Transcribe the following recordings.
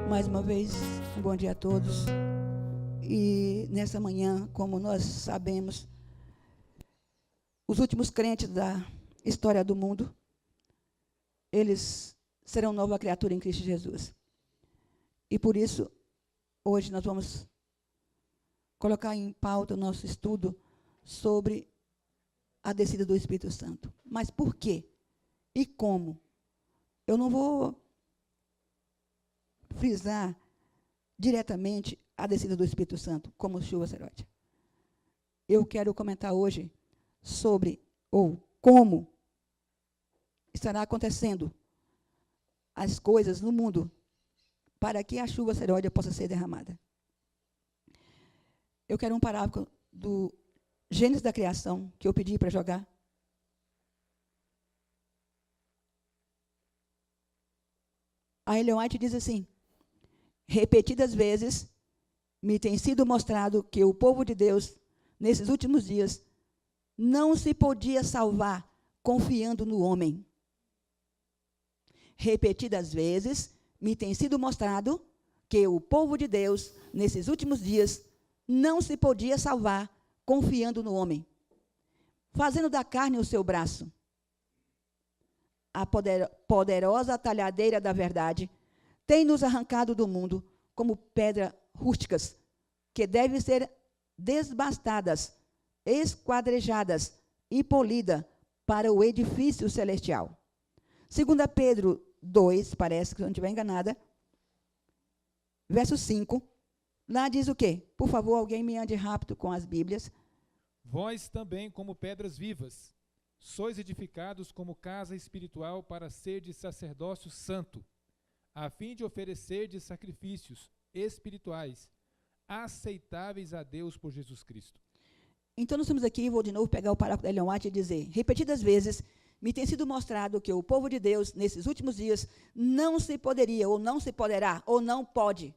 Mais uma vez, um bom dia a todos. E nessa manhã, como nós sabemos, os últimos crentes da história do mundo, eles serão nova criatura em Cristo Jesus. E por isso, hoje nós vamos colocar em pauta o nosso estudo sobre a descida do Espírito Santo. Mas por quê? E como? Eu não vou frisar diretamente a descida do Espírito Santo, como chuva serôdia. Eu quero comentar hoje sobre, ou como estará acontecendo as coisas no mundo para que a chuva serôdia possa ser derramada. Eu quero um parágrafo do Gênesis da Criação, que eu pedi para jogar. A Ellen White diz assim: repetidas vezes me tem sido mostrado que o povo de Deus, nesses últimos dias, não se podia salvar confiando no homem. Repetidas vezes me tem sido mostrado que o povo de Deus, nesses últimos dias, não se podia salvar confiando no homem, fazendo da carne o seu braço. A poderosa talhadeira da verdade tem nos arrancado do mundo como pedras rústicas, que devem ser desbastadas, esquadrejadas e polidas para o edifício celestial. 2 Pedro 2, parece que eu não estiver enganada, verso 5, lá diz o quê? Por favor, alguém me ande rápido com as Bíblias. Vós também, como pedras vivas, sois edificados como casa espiritual para serdes sacerdócio santo, a fim de oferecerdes sacrifícios espirituais, aceitáveis a Deus por Jesus Cristo. Então, nós temos aqui, vou de novo pegar o parágrafo da Ellen White e dizer: repetidas vezes me tem sido mostrado que o povo de Deus, nesses últimos dias, não se poderia, ou não se poderá, ou não pode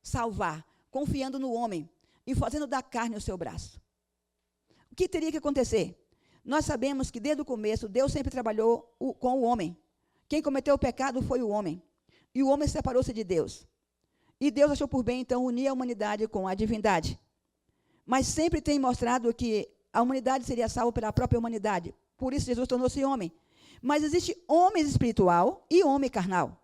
salvar, confiando no homem e fazendo da carne o seu braço. O que teria que acontecer? Nós sabemos que desde o começo, Deus sempre trabalhou com o homem. Quem cometeu o pecado foi o homem. E o homem separou-se de Deus. E Deus achou por bem, então, unir a humanidade com a divindade. Mas sempre tem mostrado que a humanidade seria salva pela própria humanidade. Por isso Jesus tornou-se homem. Mas existe homem espiritual e homem carnal.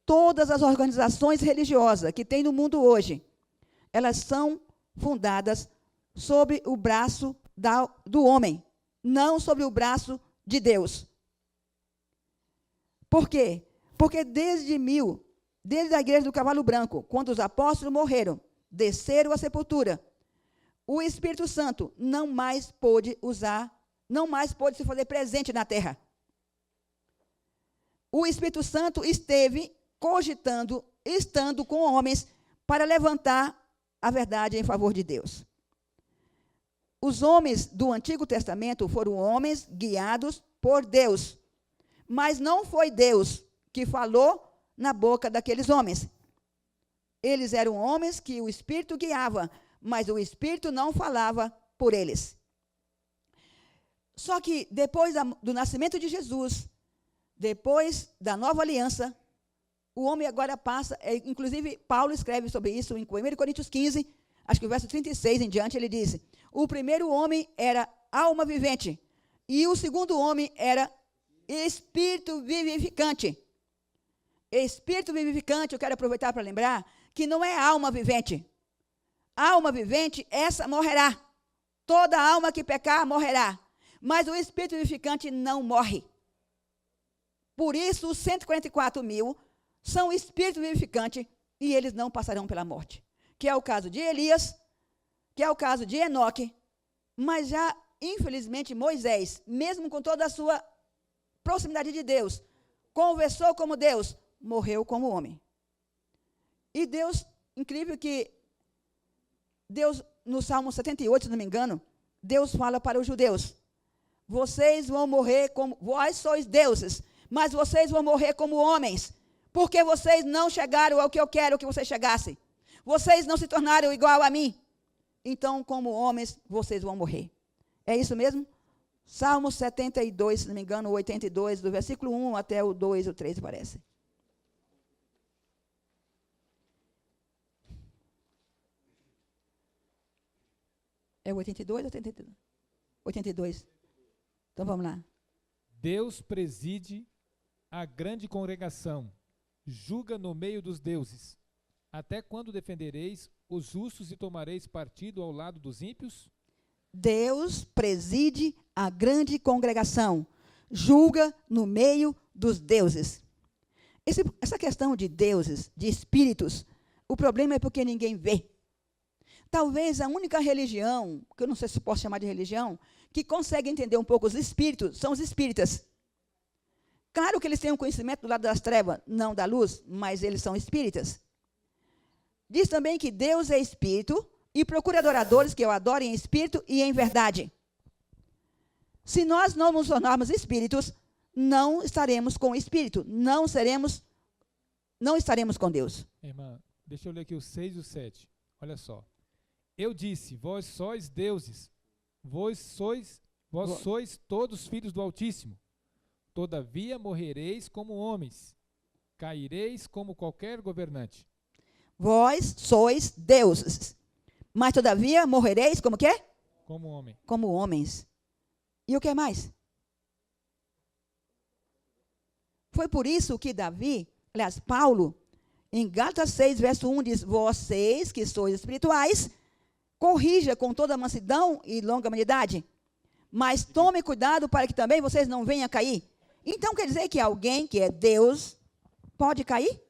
Todas as organizações religiosas que tem no mundo hoje, elas são fundadas sobre o braço do homem, não sobre o braço de Deus. Por quê? Porque desde a igreja do cavalo branco, quando os apóstolos morreram, desceram à sepultura, o Espírito Santo não mais pôde se fazer presente na terra. O Espírito Santo esteve cogitando, estando com homens para levantar a verdade em favor de Deus. Os homens do Antigo Testamento foram homens guiados por Deus, mas não foi Deus que falou na boca daqueles homens. Eles eram homens que o Espírito guiava, mas o Espírito não falava por eles. Só que depois do nascimento de Jesus, depois da nova aliança, o homem agora passa, inclusive Paulo escreve sobre isso em 1 Coríntios 15, acho que o verso 36 em diante, ele diz: o primeiro homem era alma vivente, e o segundo homem era espírito vivificante. Espírito vivificante, eu quero aproveitar para lembrar, que não é alma vivente. Alma vivente, essa morrerá. Toda alma que pecar, morrerá. Mas o espírito vivificante não morre. Por isso, os 144.000 são espírito vivificante e eles não passarão pela morte. Que é o caso de Elias, que é o caso de Enoque, mas já, infelizmente, Moisés, mesmo com toda a sua proximidade de Deus, conversou como Deus, morreu como homem. E Deus, incrível que Deus, no Salmo 78, se não me engano, Deus fala para os judeus: vocês vão morrer como, vós sois deuses, mas vocês vão morrer como homens, porque vocês não chegaram ao que eu quero que vocês chegassem. Vocês não se tornaram igual a mim. Então, como homens, vocês vão morrer. É isso mesmo? Salmo 72, se não me engano, 82, do versículo 1 até o 2 ou 3, parece. É 82 ou 82? 82. Então vamos lá. Deus preside a grande congregação, julga no meio dos deuses. Até quando defendereis os justos e tomareis partido ao lado dos ímpios? Deus preside a grande congregação, julga no meio dos deuses. Essa questão de deuses, de espíritos, o problema é porque ninguém vê. Talvez a única religião, que eu não sei se posso chamar de religião, que consegue entender um pouco os espíritos, são os espíritas. Claro que eles têm um conhecimento do lado das trevas, não da luz, mas eles são espíritas. Diz também que Deus é espírito e procura adoradores que o adorem em espírito e em verdade. Se nós não nos tornarmos espíritos, não estaremos com o espírito, não estaremos com Deus. Irmã, deixa eu ler aqui o 6 e o 7. Olha só. Eu disse, vós sois deuses, vós sois todos filhos do Altíssimo. Todavia morrereis como homens, caireis como qualquer governante. Vós sois deuses, mas todavia morrereis como quê? Como homem. Como homens. E o que mais? Foi por isso que Paulo, em Gálatas 6, verso 1, diz, vocês que sois espirituais, corrija com toda mansidão e longanimidade, mas tome cuidado para que também vocês não venham a cair. Então quer dizer que alguém que é Deus pode cair?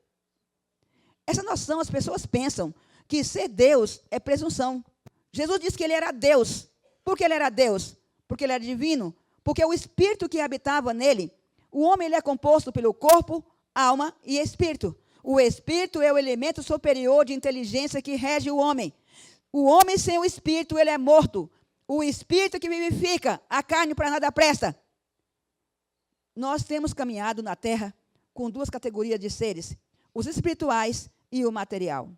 Essa noção as pessoas pensam que ser Deus é presunção. Jesus disse que ele era Deus. Por que ele era Deus? Porque ele era divino. Porque o espírito que habitava nele, o homem ele é composto pelo corpo, alma e espírito. O espírito é o elemento superior de inteligência que rege o homem. O homem sem o espírito, ele é morto. O espírito que vivifica, a carne para nada presta. Nós temos caminhado na terra com duas categorias de seres, os espirituais e o material.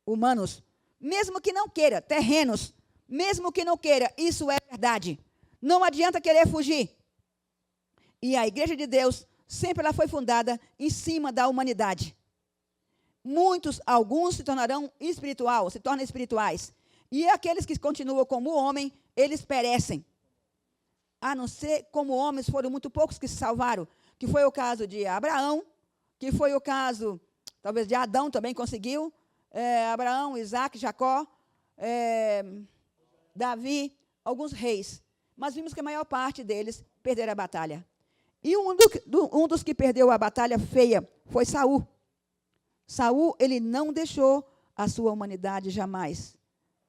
Humanos, mesmo que não queira, terrenos, mesmo que não queira, isso é verdade. Não adianta querer fugir. E a Igreja de Deus, sempre ela foi fundada em cima da humanidade. Alguns se tornam espirituais. E aqueles que continuam como homem, eles perecem. A não ser como homens, foram muito poucos que se salvaram, que foi o caso de Abraão, que foi o caso, talvez, de Adão também conseguiu, Abraão, Isaac, Jacó, Davi, alguns reis. Mas vimos que a maior parte deles perderam a batalha. E um dos que perdeu a batalha feia foi Saul. Saul, ele não deixou a sua humanidade jamais.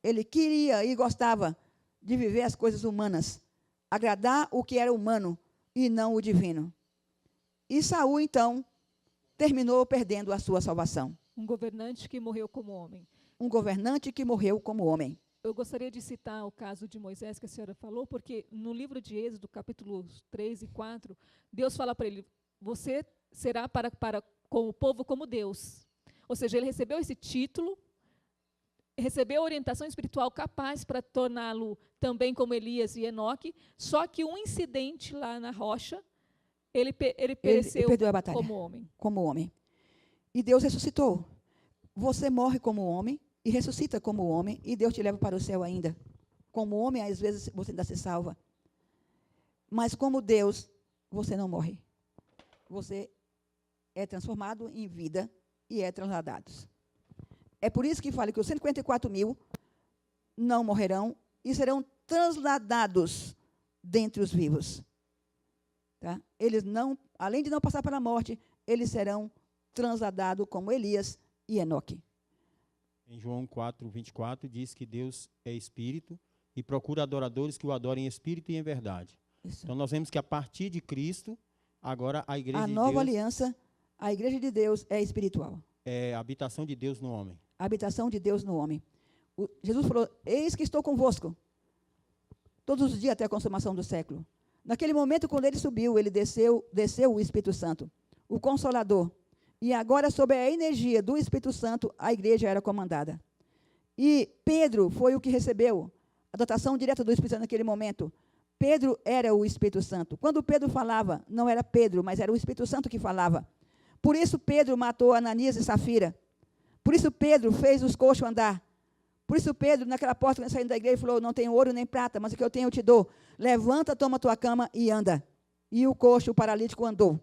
Ele queria e gostava de viver as coisas humanas, agradar o que era humano e não o divino. E Saul, então, terminou perdendo a sua salvação. Um governante que morreu como homem. Um governante que morreu como homem. Eu gostaria de citar o caso de Moisés que a senhora falou, porque no livro de Êxodo, capítulos 3 e 4, Deus fala para ele, você será para com o povo como Deus. Ou seja, ele recebeu esse título, recebeu a orientação espiritual capaz para torná-lo também como Elias e Enoque, só que um incidente lá na rocha, ele pereceu perdeu a batalha, como homem. Como homem. E Deus ressuscitou. Você morre como homem e ressuscita como homem, e Deus te leva para o céu ainda. Como homem, às vezes, você ainda se salva. Mas como Deus, você não morre. Você é transformado em vida e é trasladado. É por isso que fala que os 154.000 não morrerão e serão transladados dentre os vivos. Tá? Eles não, além de não passar pela morte, eles serão transladados como Elias e Enoque. Em João 4:24 diz que Deus é espírito e procura adoradores que o adorem em espírito e em verdade. Isso. Então nós vemos que a partir de Cristo, agora a Igreja de Deus... A nova aliança, a Igreja de Deus é espiritual. É a habitação de Deus no homem. A habitação de Deus no homem. Jesus falou, eis que estou convosco, todos os dias até a consumação do século. Naquele momento, quando ele subiu, ele desceu o Espírito Santo, o Consolador. E agora, sob a energia do Espírito Santo, a igreja era comandada. E Pedro foi o que recebeu a dotação direta do Espírito Santo naquele momento. Pedro era o Espírito Santo. Quando Pedro falava, não era Pedro, mas era o Espírito Santo que falava. Por isso Pedro matou Ananias e Safira. Por isso Pedro fez os coxos andar. Por isso Pedro, naquela porta, saindo da igreja, falou, não tenho ouro nem prata, mas o que eu tenho eu te dou. Levanta, toma tua cama e anda. E o coxo, o paralítico, andou.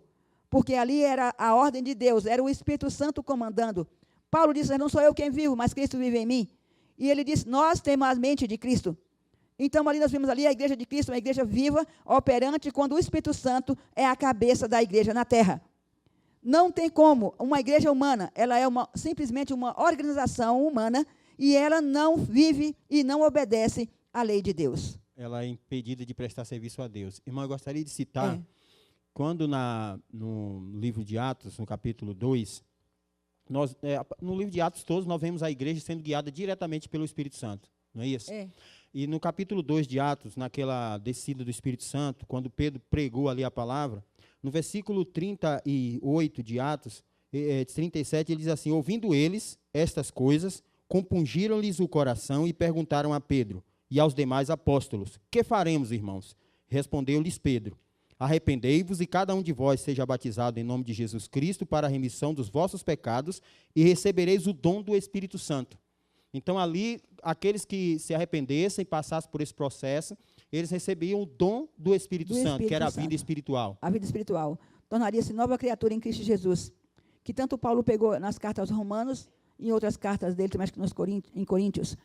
Porque ali era a ordem de Deus, era o Espírito Santo comandando. Paulo disse, não sou eu quem vivo, mas Cristo vive em mim. E ele disse, nós temos a mente de Cristo. Então, ali nós vimos ali a igreja de Cristo, uma igreja viva, operante, quando o Espírito Santo é a cabeça da igreja na terra. Não tem como uma igreja humana, ela é simplesmente uma organização humana e ela não vive e não obedece à lei de Deus. Ela é impedida de prestar serviço a Deus. Irmão, eu gostaria de citar, quando no livro de Atos, no capítulo 2, no livro de Atos todos, nós vemos a igreja sendo guiada diretamente pelo Espírito Santo, não é isso? É. E no capítulo 2 de Atos, naquela descida do Espírito Santo, quando Pedro pregou ali a palavra, no versículo 38 de Atos, 37, ele diz assim, ouvindo eles estas coisas, compungiram-lhes o coração e perguntaram a Pedro e aos demais apóstolos, que faremos, irmãos? Respondeu-lhes Pedro, arrependei-vos e cada um de vós seja batizado em nome de Jesus Cristo para a remissão dos vossos pecados e recebereis o dom do Espírito Santo. Então, ali, aqueles que se arrependessem e passassem por esse processo, eles recebiam o dom do Espírito Santo, que era a vida espiritual. A vida espiritual. Tornaria-se nova criatura em Cristo Jesus. Que tanto Paulo pegou nas cartas aos Romanos e em outras cartas dele, também em Coríntios.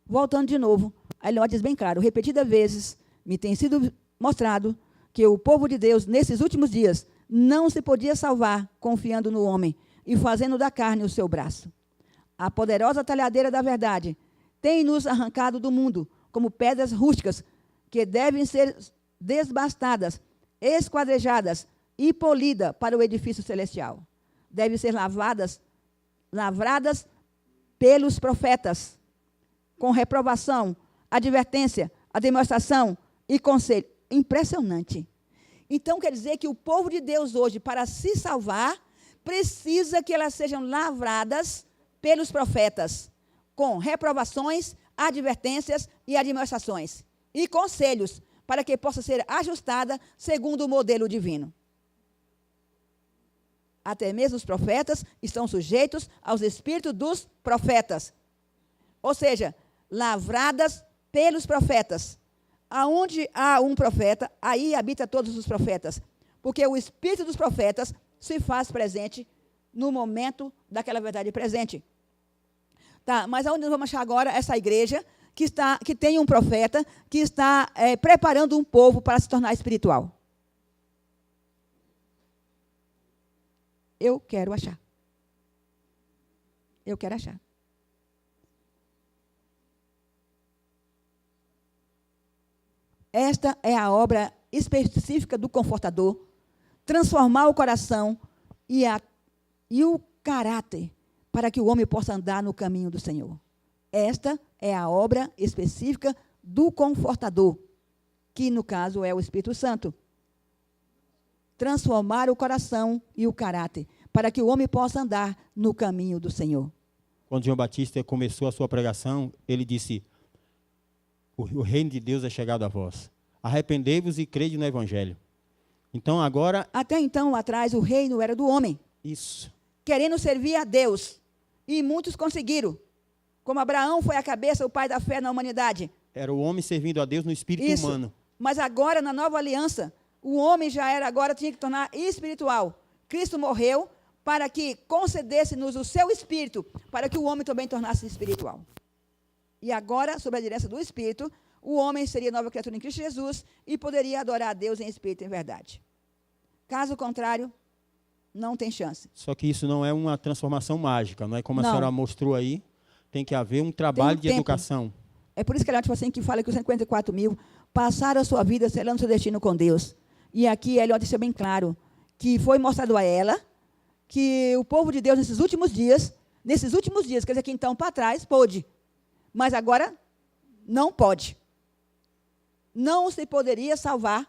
Voltando de novo, aí ele diz bem claro, repetidas vezes me tem sido mostrado que o povo de Deus, nesses últimos dias, não se podia salvar confiando no homem e fazendo da carne o seu braço. A poderosa talhadeira da verdade tem nos arrancado do mundo como pedras rústicas que devem ser desbastadas, esquadrejadas e polidas para o edifício celestial. Devem ser lavradas pelos profetas, com reprovação, advertência, a demonstração e conselho. Impressionante. Então, quer dizer que o povo de Deus hoje, para se salvar, precisa que elas sejam lavradas pelos profetas, com reprovações, advertências e admoestações, e conselhos, para que possa ser ajustada segundo o modelo divino. Até mesmo os profetas estão sujeitos aos espíritos dos profetas. Ou seja, lavradas pelos profetas. Aonde há um profeta, aí habita todos os profetas. Porque o espírito dos profetas se faz presente no momento daquela verdade presente. Tá, mas aonde nós vamos achar agora essa igreja que tem um profeta que está preparando um povo para se tornar espiritual? Eu quero achar. Eu quero achar. Esta é a obra específica do Confortador, transformar o coração e o caráter para que o homem possa andar no caminho do Senhor. Esta é a obra específica do Confortador, que no caso é o Espírito Santo. Transformar o coração e o caráter, para que o homem possa andar no caminho do Senhor. Quando João Batista começou a sua pregação, ele disse, o reino de Deus é chegado a vós. Arrependei-vos e crede no Evangelho. Então agora... Até então, atrás, o reino era do homem. Isso. Querendo servir a Deus. E muitos conseguiram. Como Abraão foi a cabeça, o pai da fé na humanidade. Era o homem servindo a Deus no espírito humano. Mas agora, na nova aliança, o homem tinha que tornar espiritual. Cristo morreu para que concedesse-nos o seu espírito, para que o homem também tornasse espiritual. E agora, sob a direção do Espírito, o homem seria nova criatura em Cristo Jesus e poderia adorar a Deus em espírito e em verdade. Caso contrário, não tem chance. Só que isso não é uma transformação mágica, não é como a senhora mostrou aí. Tem que haver um trabalho de educação. É por isso que ela tipo assim, que fala que os 54 mil passaram a sua vida selando seu destino com Deus. E aqui ela deixa bem claro que foi mostrado a ela que o povo de Deus nesses últimos dias, quer dizer que então para trás pôde, mas agora não pode. Não se poderia salvar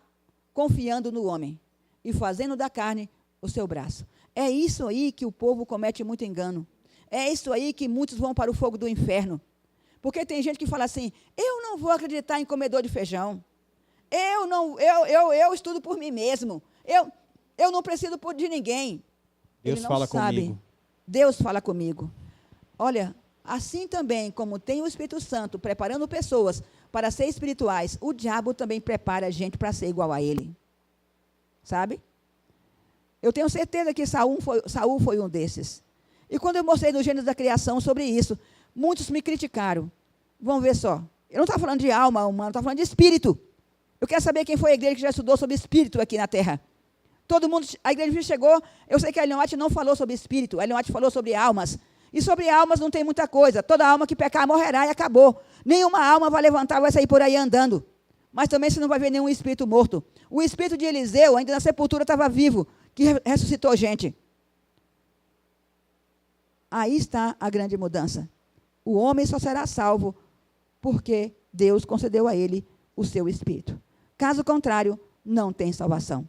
confiando no homem e fazendo da carne o seu braço. É isso aí que o povo comete muito engano. É isso aí que muitos vão para o fogo do inferno. Porque tem gente que fala assim, eu não vou acreditar em comedor de feijão. Eu estudo por mim mesmo. Eu não preciso de ninguém. Deus fala comigo. Deus fala comigo. Olha, Assim também, como tem o Espírito Santo preparando pessoas para ser espirituais, o diabo também prepara a gente para ser igual a ele. Sabe? Eu tenho certeza que Saul foi um desses. E quando eu mostrei no Gênesis da Criação sobre isso, muitos me criticaram. Vamos ver só. Eu não estou falando de alma humana, estou falando de espírito. Eu quero saber quem foi a igreja que já estudou sobre espírito aqui na Terra. Todo mundo, a igreja chegou, eu sei que a Ellen White não falou sobre espírito, a Ellen White falou sobre almas. E sobre almas não tem muita coisa. Toda alma que pecar morrerá e acabou. Nenhuma alma vai levantar, vai sair por aí andando. Mas também você não vai ver nenhum espírito morto. O espírito de Eliseu, ainda na sepultura, estava vivo, que ressuscitou gente. Aí está a grande mudança. O homem só será salvo porque Deus concedeu a ele o seu espírito. Caso contrário, não tem salvação.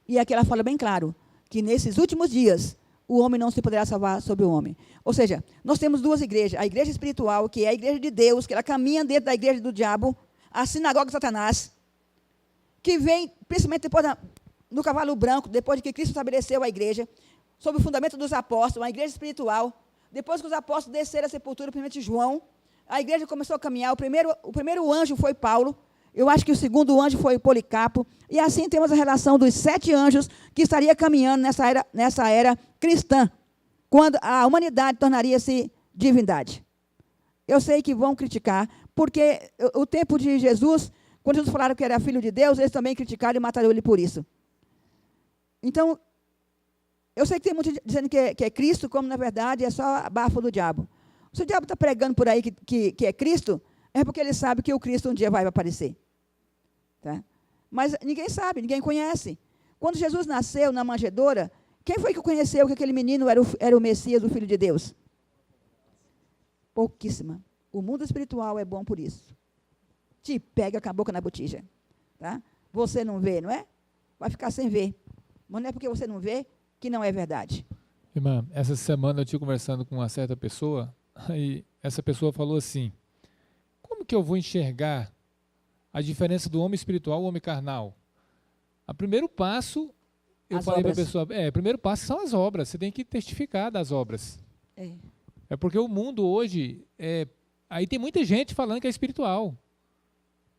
E aqui ela fala bem claro, que nesses últimos dias, o homem não se poderá salvar sobre o homem. Ou seja, nós temos duas igrejas. A igreja espiritual, que é a igreja de Deus, que ela caminha dentro da igreja do diabo, a sinagoga de Satanás, que vem, principalmente depois no cavalo branco, depois de que Cristo estabeleceu a igreja, sob o fundamento dos apóstolos, uma igreja espiritual. Depois que os apóstolos desceram a sepultura, primeiro João, a igreja começou a caminhar. O primeiro anjo foi Paulo. Eu acho que o segundo anjo foi Policarpo. E assim temos a relação dos 7 anjos que estaria caminhando nessa era cristã, quando a humanidade tornaria-se divindade. Eu sei que vão criticar, porque o tempo de Jesus, quando Jesus falaram que era filho de Deus, eles também criticaram e mataram ele por isso. Então, eu sei que tem muita gente dizendo que é Cristo, como na verdade é só bafo do diabo. Se o diabo está pregando por aí que é Cristo, é porque ele sabe que o Cristo um dia vai aparecer. Tá? Mas ninguém sabe, ninguém conhece. Quando Jesus nasceu na manjedoura, quem foi que conheceu que aquele menino era o Messias, o Filho de Deus? Pouquíssima. O mundo espiritual é bom por isso. Te pega com a boca na botija. Tá? Você não vê, não é? Vai ficar sem ver. Mas não é porque você não vê que não é verdade. Irmã, essa semana eu estive conversando com uma certa pessoa, e essa pessoa falou assim, como que eu vou enxergar a diferença do homem espiritual e o homem carnal? O primeiro passo, eu falei para a pessoa, o primeiro passo são as obras, você tem que testificar das obras. É porque o mundo hoje, aí tem muita gente falando que é espiritual,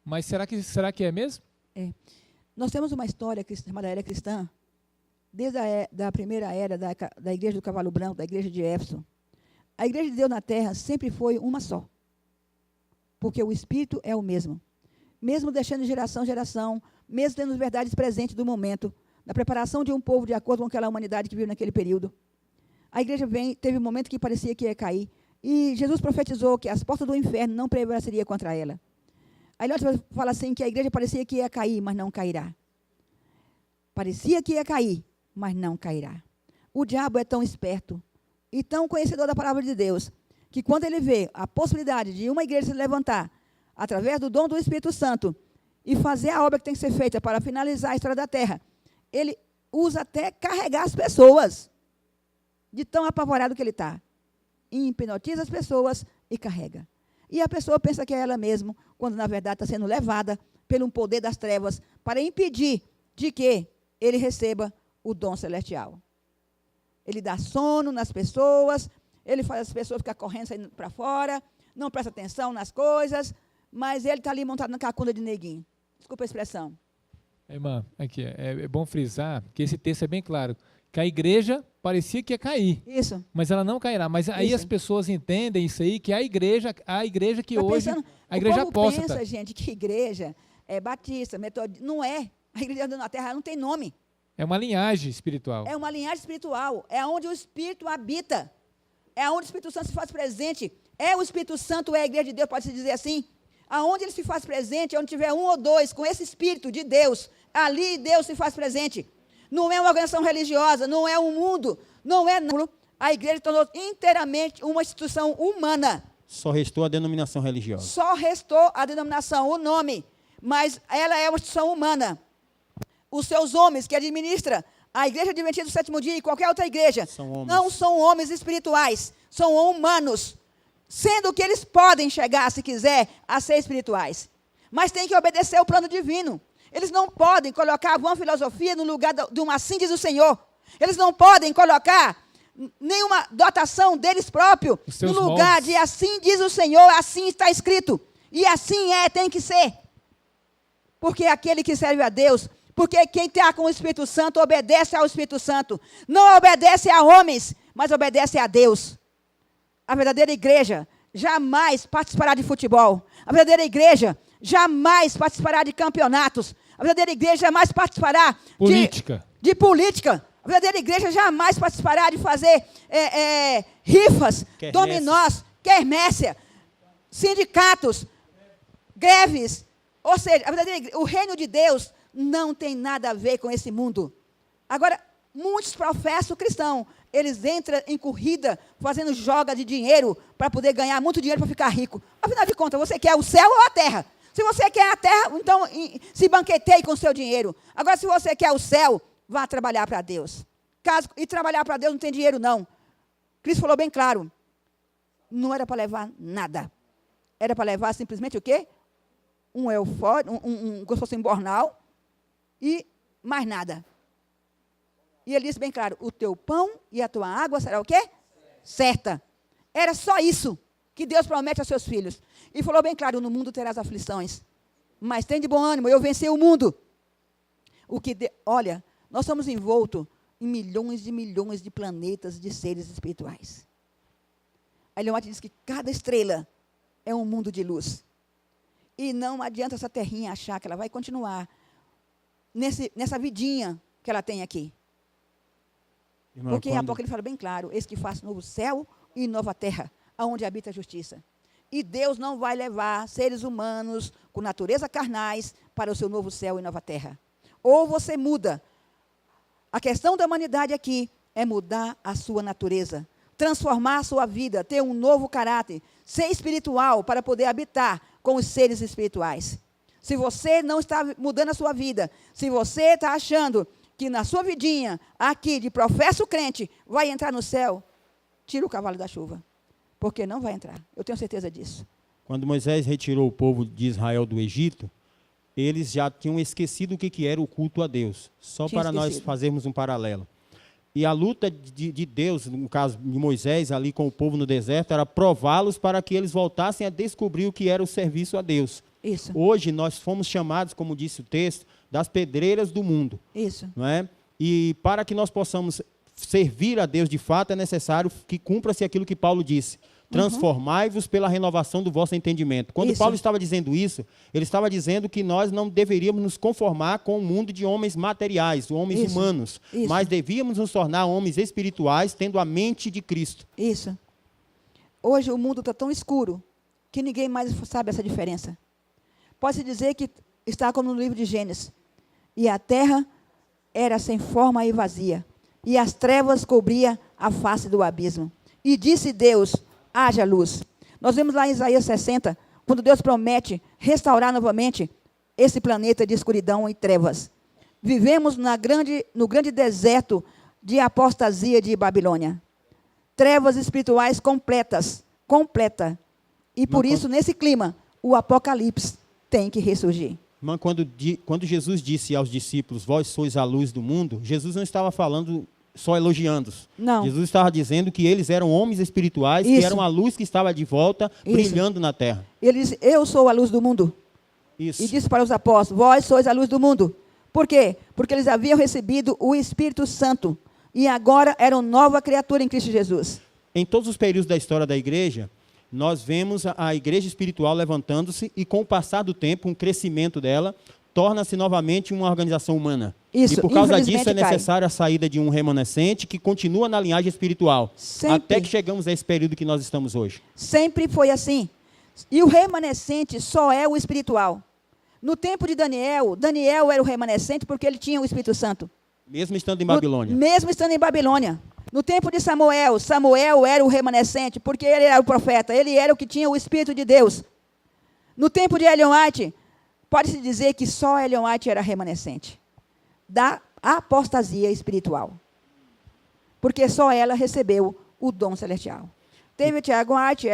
mas será que é mesmo? Nós temos uma história chamada era cristã, desde da primeira era da igreja do Cavalo Branco, da igreja de Éfeso. A igreja de Deus na terra sempre foi uma só, porque o Espírito é o mesmo. Mesmo deixando de geração em geração, mesmo tendo verdades presentes do momento, da preparação de um povo de acordo com aquela humanidade que vive naquele período. A igreja teve um momento que parecia que ia cair, e Jesus profetizou que as portas do inferno não prevaleceriam contra ela. Aí nós fala assim que a igreja parecia que ia cair, mas não cairá. Parecia que ia cair, mas não cairá. O diabo é tão esperto e tão conhecedor da palavra de Deus, que quando ele vê a possibilidade de uma igreja se levantar através do dom do Espírito Santo e fazer a obra que tem que ser feita para finalizar a história da terra, ele usa até carregar as pessoas, de tão apavorado que ele está. Hipnotiza as pessoas e carrega. E a pessoa pensa que é ela mesma, quando na verdade está sendo levada pelo poder das trevas para impedir de que ele receba o dom celestial. Ele dá sono nas pessoas, ele faz as pessoas ficar correndo, saindo para fora, não presta atenção nas coisas, mas ele está ali montado na cacunda de neguinho. Desculpa a expressão. Irmã, aqui, é bom frisar que esse texto é bem claro, que a igreja parecia que ia cair. Isso. Mas ela não cairá. Mas aí as pessoas entendem isso aí, que a igreja que hoje, a igreja apóstata. O povo pensa, gente, que igreja é batista, metodista. Não é. A igreja na terra não tem nome. É uma linhagem espiritual. É uma linhagem espiritual. É onde o Espírito habita. É onde o Espírito Santo se faz presente. O Espírito Santo é a igreja de Deus, pode-se dizer assim. Aonde ele se faz presente, onde tiver um ou dois com esse Espírito de Deus, ali Deus se faz presente. Não é uma organização religiosa, não é um mundo, não é nada. A igreja tornou inteiramente uma instituição humana. Só restou a denominação religiosa. Só restou a denominação, o nome. Mas ela é uma instituição humana. Os seus homens que administram a igreja adventista do sétimo dia e qualquer outra igreja não são homens espirituais, são humanos. Sendo que eles podem chegar, se quiser, a ser espirituais. Mas tem que obedecer ao plano divino. Eles não podem colocar a vã filosofia no lugar de um assim diz o Senhor. Eles não podem colocar nenhuma dotação deles próprios, Os no seus lugar moldes. de assim diz o Senhor, assim está escrito. E assim tem que ser. Porque aquele que serve a Deus, porque quem está com o Espírito Santo obedece ao Espírito Santo. Não obedece a homens, mas obedece a Deus. A verdadeira igreja jamais participará de futebol. A verdadeira igreja jamais participará de campeonatos. A verdadeira igreja jamais participará Política. de política. A verdadeira igreja jamais participará de fazer rifas, Quermesse. dominós, quermécia, sindicatos, greves. Ou seja, a verdadeira igreja, o reino de Deus não tem nada a ver com esse mundo. Agora, muitos professam cristão, eles entram em corrida, fazendo joga de dinheiro, para poder ganhar muito dinheiro para ficar rico. Afinal de contas, você quer o céu ou a terra? Se você quer a terra, então se banqueteie com o seu dinheiro. Agora, se você quer o céu, vá trabalhar para Deus. E trabalhar para Deus não tem dinheiro, não. Cristo falou bem claro. Não era para levar nada. Era para levar simplesmente o quê? Um eufório, como se fosse um bornal, e mais nada. E ele disse bem claro, o teu pão e a tua água será o quê? Certa. Era só isso que Deus promete aos seus filhos. E falou bem claro, no mundo terás aflições. Mas tem de bom ânimo, eu venci o mundo. Olha, nós estamos envoltos em milhões de planetas de seres espirituais. A Ellen White diz que cada estrela é um mundo de luz. E não adianta essa terrinha achar que ela vai continuar nessa vidinha que ela tem aqui. Irmã, Porque em Apocalipse fala bem claro, eis que faço novo céu e nova terra, aonde habita a justiça. E Deus não vai levar seres humanos com natureza carnais para o seu novo céu e nova terra. Ou você muda. A questão da humanidade aqui é mudar a sua natureza, transformar a sua vida, ter um novo caráter, ser espiritual para poder habitar com os seres espirituais. Se você não está mudando a sua vida, se você está achando que na sua vidinha, aqui, de professo crente, vai entrar no céu, tira o cavalo da chuva. Porque não vai entrar. Eu tenho certeza disso. Quando Moisés retirou o povo de Israel do Egito, eles já tinham esquecido o que era o culto a Deus. Só Tinha para nós esquecido. fazermos um paralelo. E a luta de Deus, no caso de Moisés, ali com o povo no deserto, era prová-los para que eles voltassem a descobrir o que era o serviço a Deus. Isso. Hoje nós fomos chamados, como disse o texto, das pedreiras do mundo. Isso. Não é? E para que nós possamos servir a Deus de fato, é necessário que cumpra-se aquilo que Paulo disse. Transformai-vos pela renovação do vosso entendimento. Quando Isso. Paulo estava dizendo isso, ele estava dizendo que nós não deveríamos nos conformar com o mundo de homens materiais, homens Isso. humanos, Isso. mas devíamos nos tornar homens espirituais, tendo a mente de Cristo. Isso. Hoje o mundo está tão escuro que ninguém mais sabe essa diferença. Pode-se dizer que está como no livro de Gênesis. E a terra era sem forma e vazia, e as trevas cobriam a face do abismo. E disse Deus, haja luz. Nós vemos lá em Isaías 60, quando Deus promete restaurar novamente esse planeta de escuridão e trevas. Vivemos no grande deserto de apostasia de Babilônia. Trevas espirituais completa. E por isso, nesse clima, o Apocalipse tem que ressurgir. Irmã, quando Jesus disse aos discípulos, vós sois a luz do mundo, Jesus não estava falando só elogiando-os. Não. Jesus estava dizendo que eles eram homens espirituais, Isso. que eram a luz que estava de volta, Isso. brilhando na terra. Ele disse, eu sou a luz do mundo. Isso. E disse para os apóstolos, vós sois a luz do mundo. Por quê? Porque eles haviam recebido o Espírito Santo. E agora eram nova criatura em Cristo Jesus. Em todos os períodos da história da igreja, nós vemos a igreja espiritual levantando-se e, com o passar do tempo, um crescimento dela, torna-se novamente uma organização humana. Isso, E por causa infelizmente, disso é cai. necessária a saída de um remanescente que continua na linhagem espiritual. Sempre. Até que chegamos a esse período que nós estamos hoje. Sempre foi assim. E o remanescente só é o espiritual. No tempo de Daniel, Daniel era o remanescente porque ele tinha o Espírito Santo. Mesmo estando em Babilônia. Mesmo estando em Babilônia. No tempo de Samuel, Samuel era o remanescente porque ele era o profeta. Ele era o que tinha o Espírito de Deus. No tempo de Ellen White, pode-se dizer que só Ellen White era remanescente da apostasia espiritual. Porque só ela recebeu o dom celestial. Teve Tiago White,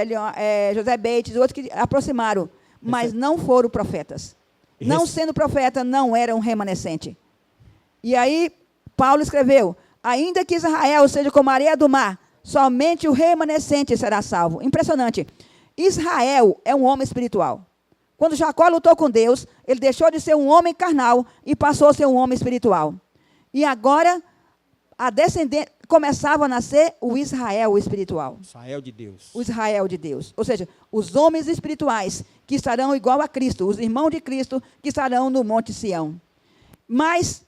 José Bates, outros que aproximaram, mas não foram profetas. Não sendo profeta, não era um remanescente. E aí, Paulo escreveu, Ainda que Israel seja como a areia do mar, somente o remanescente será salvo. Impressionante. Israel é um homem espiritual. Quando Jacó lutou com Deus, ele deixou de ser um homem carnal e passou a ser um homem espiritual. E agora, começava a nascer o Israel espiritual. Israel de Deus. O Israel de Deus. Ou seja, os homens espirituais que estarão igual a Cristo, os irmãos de Cristo que estarão no Monte Sião. Mas,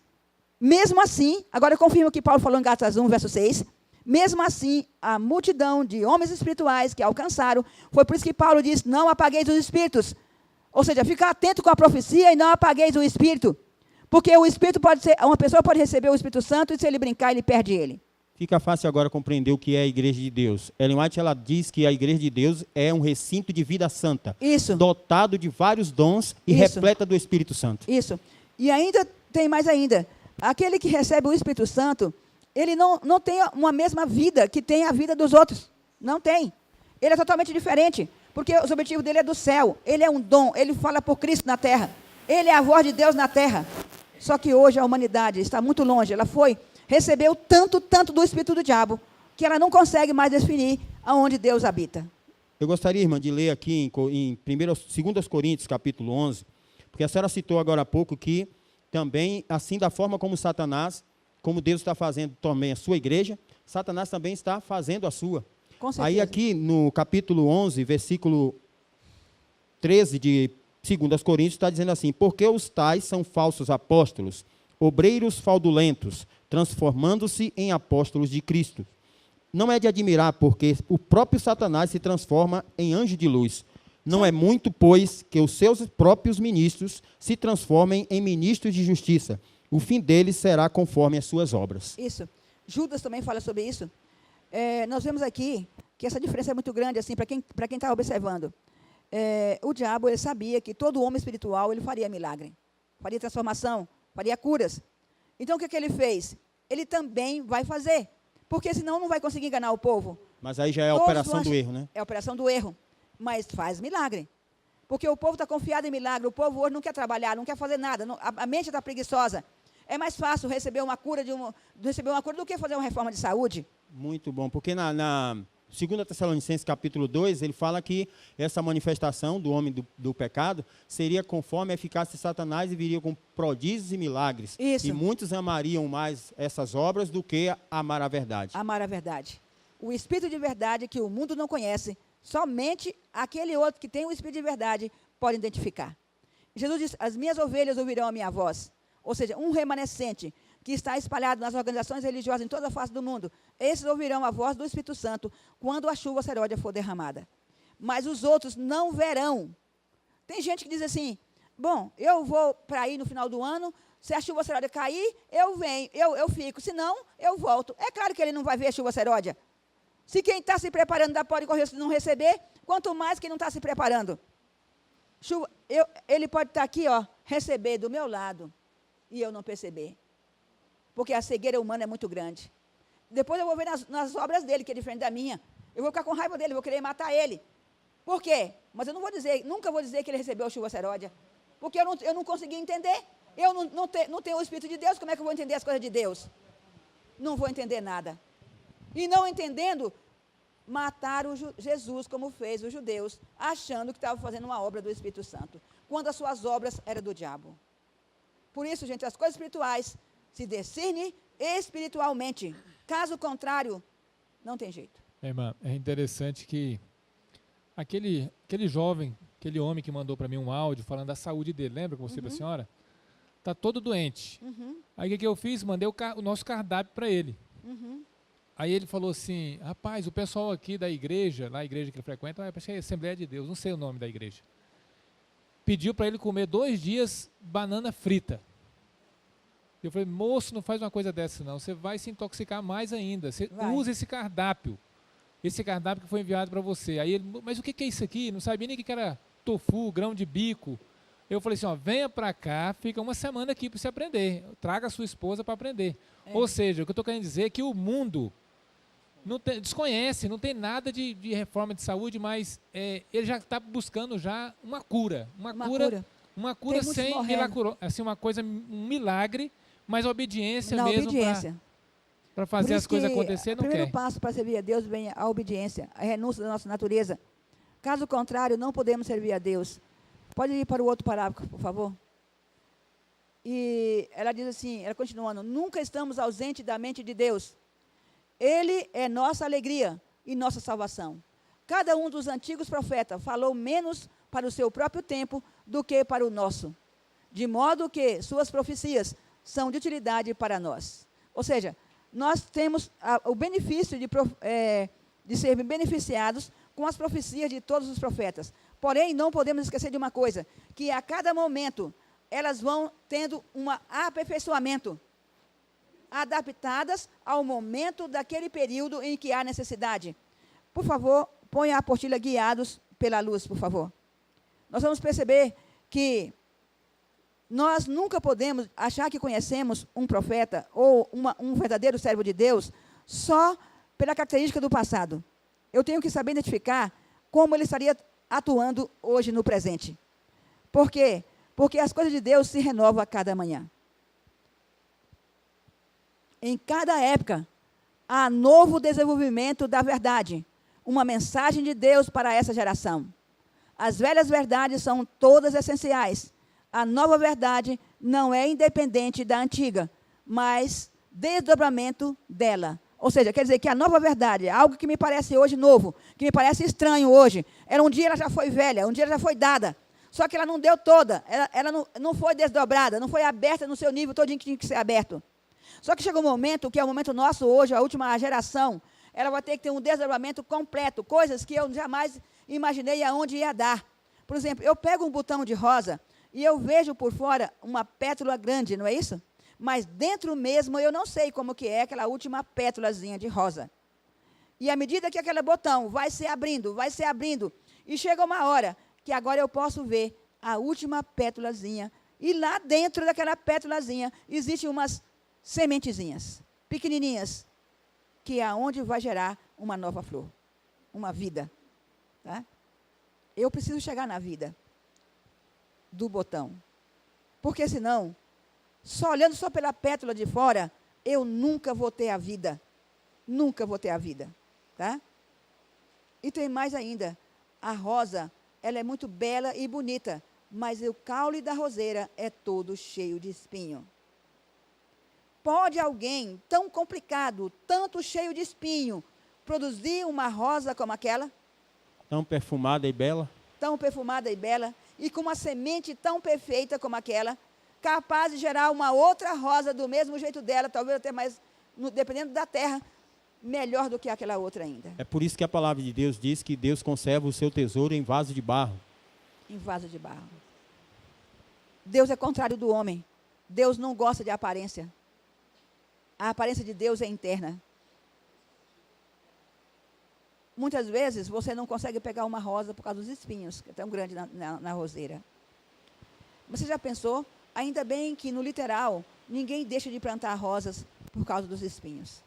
mesmo assim, agora eu confirmo o que Paulo falou em Gálatas 1, verso 6, mesmo assim, a multidão de homens espirituais que alcançaram, foi por isso que Paulo diz, não apagueis os espíritos. Ou seja, ficar atento com a profecia e não apagueis o espírito. Porque o espírito pode ser, uma pessoa pode receber o Espírito Santo e se ele brincar, ele perde ele. Fica fácil agora compreender o que é a igreja de Deus. Ellen White, ela diz que a igreja de Deus é um recinto de vida santa. Isso. Dotado de vários dons e Isso. repleta do Espírito Santo. Isso. E ainda, tem mais ainda. Aquele que recebe o Espírito Santo, ele não tem uma mesma vida que tem a vida dos outros. Não tem. Ele é totalmente diferente. Porque os objetivos dele é do céu. Ele é um dom. Ele fala por Cristo na terra. Ele é a voz de Deus na terra. Só que hoje a humanidade está muito longe. Ela recebeu tanto do espírito do diabo, que ela não consegue mais definir aonde Deus habita. Eu gostaria, irmã, de ler aqui em 2 Coríntios, capítulo 11, porque a senhora citou agora há pouco que também, assim da forma como Satanás, como Deus está fazendo também a sua igreja, Satanás também está fazendo a sua. Com certeza. Aí aqui no capítulo 11, versículo 13 de 2 Coríntios, está dizendo assim, porque os tais são falsos apóstolos, obreiros fraudulentos, transformando-se em apóstolos de Cristo. Não é de admirar, porque o próprio Satanás se transforma em anjo de luz. Não é muito, pois, que os seus próprios ministros se transformem em ministros de justiça. O fim deles será conforme as suas obras. Isso. Judas também fala sobre isso. Nós vemos aqui que essa diferença é muito grande, assim, para quem está observando. O diabo, ele sabia que todo homem espiritual, ele faria milagre, faria transformação, faria curas. Então, o que ele fez? Ele também vai fazer, porque senão não vai conseguir enganar o povo. Mas aí já é a operação do erro, né? É a operação do erro, mas faz milagre. Porque o povo está confiado em milagre, o povo hoje não quer trabalhar, não quer fazer nada, a mente está preguiçosa. É mais fácil receber uma cura do que fazer uma reforma de saúde. Muito bom, porque na 2 Tessalonicenses capítulo 2, ele fala que essa manifestação do homem do pecado seria conforme a eficácia de Satanás e viria com prodígios e milagres. Isso. E muitos amariam mais essas obras do que amar a verdade. Amar a verdade. O Espírito de verdade que o mundo não conhece, somente aquele outro que tem o Espírito de verdade pode identificar. Jesus disse, as minhas ovelhas ouvirão a minha voz. Ou seja, um remanescente que está espalhado nas organizações religiosas em toda a face do mundo, esses ouvirão a voz do Espírito Santo quando a chuva seródia for derramada. Mas os outros não verão. Tem gente que diz assim, bom, eu vou para aí no final do ano, se a chuva seródia cair, eu venho, eu fico, se não, eu volto. É claro que ele não vai ver a chuva seródia. Se quem está se preparando ainda pode correr não receber, quanto mais quem não está se preparando. Ele pode estar aqui, receber do meu lado, e eu não perceber. Porque a cegueira humana é muito grande. Depois eu vou ver nas obras dele, que é diferente da minha. Eu vou ficar com raiva dele, vou querer matar ele. Por quê? Mas eu nunca vou dizer que ele recebeu a chuva seródia. Porque eu não consegui entender. Eu não tenho o Espírito de Deus, como é que eu vou entender as coisas de Deus? Não vou entender nada. E não entendendo, mataram Jesus, como fez os judeus, achando que estavam fazendo uma obra do Espírito Santo, quando as suas obras eram do diabo. Por isso, gente, as coisas espirituais se discernem espiritualmente. Caso contrário, não tem jeito. Irmã, é interessante que aquele jovem, aquele homem que mandou para mim um áudio falando da saúde dele, lembra que eu mostrei para a senhora? Está todo doente. Aí o que eu fiz? Mandei o nosso cardápio para ele. Aí ele falou assim, rapaz, o pessoal aqui da igreja, lá a igreja que ele frequenta, acho que é Assembleia de Deus, não sei o nome da igreja, pediu para ele comer 2 dias banana frita. Eu falei, moço, não faz uma coisa dessa não, você vai se intoxicar mais ainda, você usa esse cardápio que foi enviado para você. Aí ele, mas o que é isso aqui? Não sabia nem o que era tofu, grão de bico. Eu falei assim, venha para cá, fica 1 semana aqui para você aprender, traga a sua esposa para aprender. Ou seja, o que eu estou querendo dizer é que o mundo desconhece, não tem nada de reforma de saúde, mas ele já está buscando já uma cura sem milagre, assim, um milagre, mas obediência Na mesmo. obediência. Para Por fazer isso as coisas que acontecer, o não primeiro quer. passo para servir a Deus vem a obediência, a renúncia da nossa natureza. Caso contrário, não podemos servir a Deus. Pode ir para o outro parágrafo, por favor? E ela diz assim, ela continuando, nunca estamos ausentes da mente de Deus. Ele é nossa alegria e nossa salvação. Cada um dos antigos profetas falou menos para o seu próprio tempo do que para o nosso, de modo que suas profecias são de utilidade para nós. Ou seja, nós temos o benefício de ser beneficiados com as profecias de todos os profetas. Porém, não podemos esquecer de uma coisa, que a cada momento elas vão tendo um aperfeiçoamento, adaptadas ao momento daquele período em que há necessidade. Por favor, ponha a apostila Guiados pela Luz, por favor. Nós vamos perceber que nós nunca podemos achar que conhecemos um profeta ou um verdadeiro servo de Deus só pela característica do passado. Eu tenho que saber identificar como ele estaria atuando hoje no presente. Por quê? Porque as coisas de Deus se renovam a cada manhã. Em cada época, há novo desenvolvimento da verdade, uma mensagem de Deus para essa geração. As velhas verdades são todas essenciais. A nova verdade não é independente da antiga, mas desdobramento dela. Ou seja, quer dizer que a nova verdade, algo que me parece hoje novo, que me parece estranho hoje, um dia ela já foi velha, um dia ela já foi dada, só que ela não deu toda, ela não foi desdobrada, não foi aberta no seu nível todinho que tinha que ser aberto. Só que chega um momento, que é o momento nosso hoje, a última geração, ela vai ter que ter um desdobramento completo, coisas que eu jamais imaginei aonde ia dar. Por exemplo, eu pego um botão de rosa e eu vejo por fora uma pétala grande, não é isso? Mas dentro mesmo eu não sei como que é aquela última pétalazinha de rosa. E à medida que aquele botão vai se abrindo, e chega uma hora que agora eu posso ver a última pétalazinha, e lá dentro daquela pétalazinha existem umas sementezinhas, pequenininhas, que é onde vai gerar uma nova flor, uma vida. Tá? Eu preciso chegar na vida do botão, porque senão, só olhando só pela pétala de fora, eu nunca vou ter a vida. Nunca vou ter a vida. Tá? E tem mais ainda. A rosa, ela é muito bela e bonita, mas o caule da roseira é todo cheio de espinho. Pode alguém tão complicado, tanto cheio de espinho, produzir uma rosa como aquela? Tão perfumada e bela. Tão perfumada e bela, e com uma semente tão perfeita como aquela, capaz de gerar uma outra rosa do mesmo jeito dela, talvez até mais, dependendo da terra, melhor do que aquela outra ainda. É por isso que a palavra de Deus diz que Deus conserva o seu tesouro em vaso de barro. Em vaso de barro. Deus é contrário do homem. Deus não gosta de aparência. A aparência de Deus é interna. Muitas vezes você não consegue pegar uma rosa por causa dos espinhos, que é tão grande na roseira. Você já pensou? Ainda bem que no literal, ninguém deixa de plantar rosas por causa dos espinhos.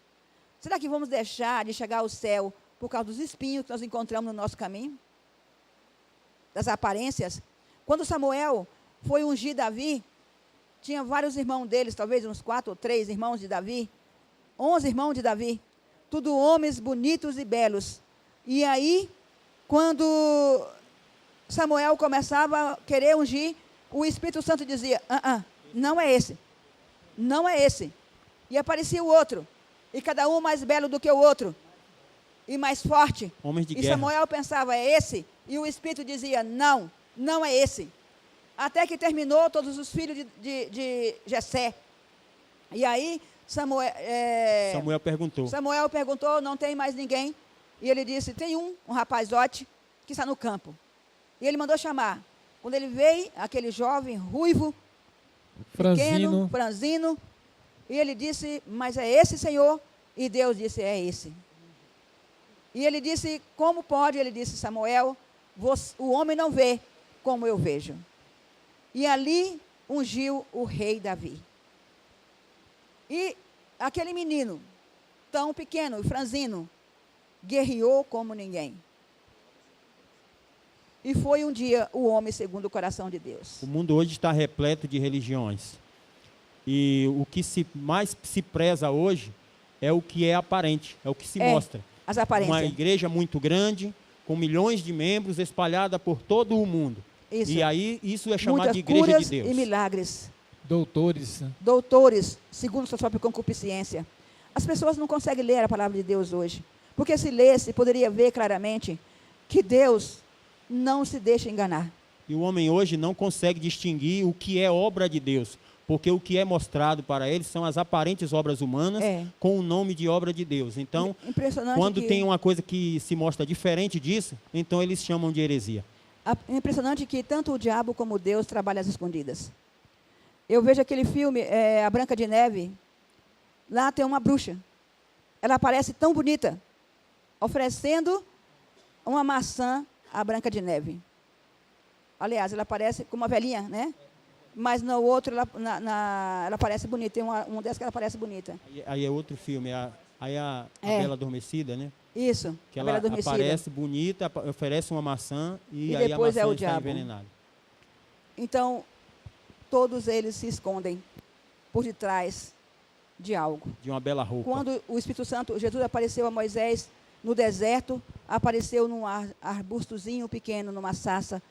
Será que vamos deixar de chegar ao céu por causa dos espinhos que nós encontramos no nosso caminho? Das aparências? Quando Samuel foi ungir Davi, tinha vários irmãos deles, talvez uns 4 ou 3 irmãos de Davi, 11 irmãos de Davi, tudo homens bonitos e belos. E aí, quando Samuel começava a querer ungir, o Espírito Santo dizia, não é esse, não é esse. E aparecia o outro, e cada um mais belo do que o outro, e mais forte. Homens de e guerra. Samuel pensava, é esse, e o Espírito dizia, não, não é esse. Até que terminou todos os filhos de Jessé. E aí, Samuel perguntou, não tem mais ninguém. E ele disse, tem um rapazote que está no campo. E ele mandou chamar. Quando ele veio, aquele jovem, ruivo, pequeno, franzino, e ele disse, mas é esse, Senhor? E Deus disse, é esse. E ele disse, como pode? Ele disse, Samuel, o homem não vê como eu vejo. E ali ungiu o rei Davi. E aquele menino, tão pequeno e franzino, guerreou como ninguém. E foi um dia o homem segundo o coração de Deus. O mundo hoje está repleto de religiões. E o que mais se preza hoje é o que é aparente, é o que se É, mostra. as Uma aparências. igreja muito grande, com milhões de membros, espalhada por todo o mundo. Isso. E aí, isso é chamado Muitas de igreja curas de Deus. e milagres. Doutores, né? Doutores, segundo sua própria concupiscência. As pessoas não conseguem ler a palavra de Deus hoje. Porque se lesse, poderia ver claramente que Deus não se deixa enganar. E o homem hoje não consegue distinguir o que é obra de Deus, porque o que é mostrado para eles são as aparentes obras humanas com o nome de obra de Deus. Então, Impressionante quando que, tem uma coisa que se mostra diferente disso, então eles chamam de heresia. impressionante que tanto o diabo como Deus trabalham às escondidas. Eu vejo aquele filme, A Branca de Neve. Lá tem uma bruxa. Ela parece tão bonita, oferecendo uma maçã à Branca de Neve. Aliás, ela parece com uma velhinha, né? Mas no outro, ela parece bonita. Tem uma dessas que ela parece bonita. Aí é outro filme, a Bela Adormecida, né? Isso, Que a ela Bela Adormecida. aparece bonita, oferece uma maçã e E aí a depois maçã é o está diabo. envenenada. Então, todos eles se escondem por detrás de algo. De uma bela roupa. Quando o Espírito Santo, Jesus apareceu a Moisés no deserto, apareceu num arbustozinho pequeno, numa sarça.